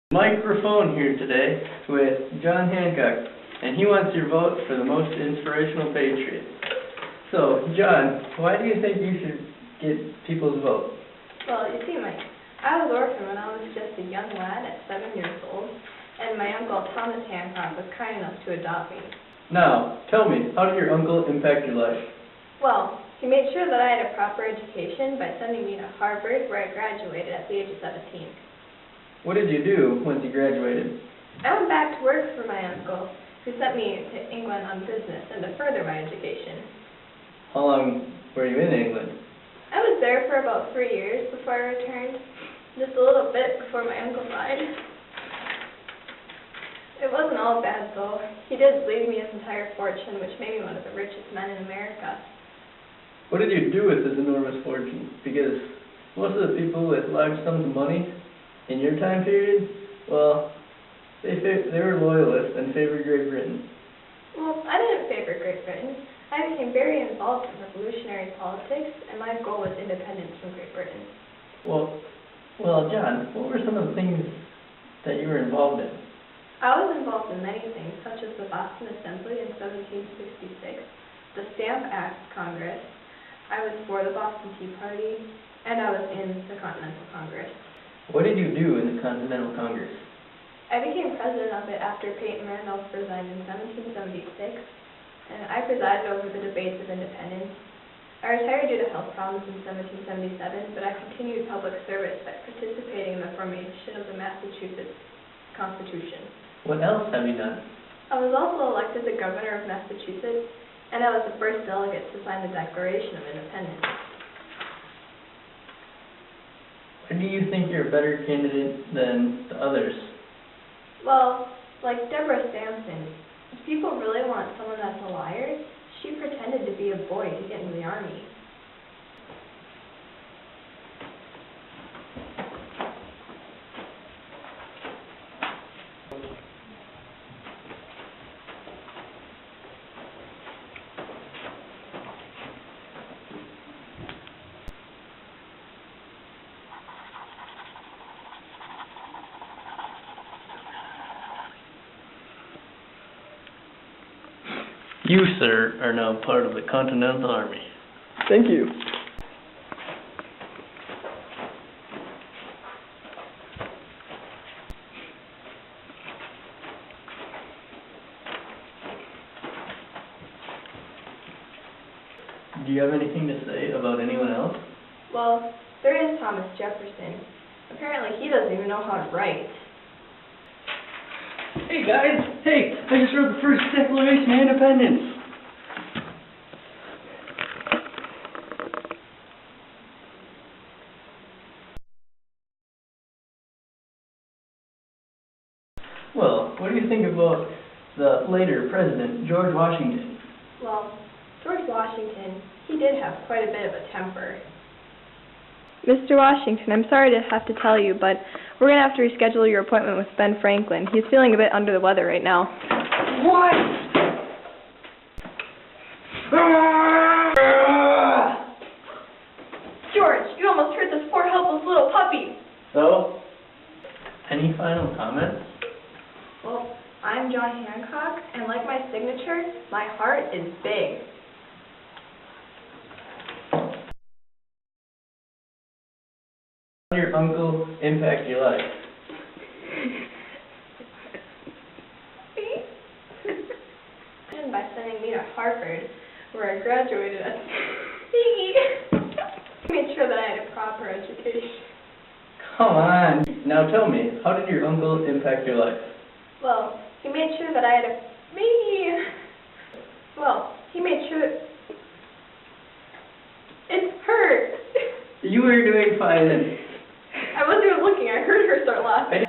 Microphone here today with John Hancock, and he wants your vote for the most inspirational patriot. So, John, why do you think you should get people's vote? Well, you see, Mike, I was orphaned when I was just a young lad at 7 years old, and my uncle Thomas Hancock was kind enough to adopt me. Now, tell me, how did your uncle impact your life? Well, he made sure that I had a proper education by sending me to Harvard, where I graduated at the age of 17. What did you do once you graduated? I went back to work for my uncle, who sent me to England on business and to further my education. How long were you in England? I was there for about 3 years before I returned, just a little bit before my uncle died. It wasn't all bad, though. He did leave me his entire fortune, which made me one of the richest men in America. What did you do with this enormous fortune? Because most of the people with large sums of money in your time period, well, they were loyalists and favored Great Britain. Well, I didn't favor Great Britain. I became very involved in revolutionary politics, and my goal was independence from Great Britain. Well, John, what were some of the things that you were involved in? I was involved in many things, such as the Boston Assembly in 1766, the Stamp Act Congress. I was for the Boston Tea Party, and I was in the Continental Congress. What did you do in the Continental Congress? I became president of it after Peyton Randolph resigned in 1776, and I presided over the debates of independence. I retired due to health problems in 1777, but I continued public service by participating in the formation of the Massachusetts Constitution. What else have you done? I was also elected the governor of Massachusetts, and I was the first delegate to sign the Declaration of Independence. Or do you think you're a better candidate than the others? Well, like Deborah Sampson, if people really want someone that's a liar, she pretended to be a boy to get into the army. You, sir, are now part of the Continental Army. Thank you. Do you have anything to say about anyone else? Well, there is Thomas Jefferson. Apparently he doesn't even know how to write. Hey guys, hey, I just wrote the first Declaration of Independence. Well, what do you think about the later President, George Washington? Well, George Washington, he did have quite a bit of a temper. Mr. Washington, I'm sorry to have to tell you, but we're going to have to reschedule your appointment with Ben Franklin. He's feeling a bit under the weather right now. What? George, you almost hurt this poor helpless little puppy. So, any final comments? Well, I'm John Hancock, and like my signature, my heart is big. How did your uncle impact your life? And by sending me to Harvard, where I graduated at he made sure that I had a proper education. Come on. Now tell me, how did your uncle impact your life? Well, he made sure that I had a he made sure it hurt. You were doing fine. I wasn't even looking. I heard her start laughing.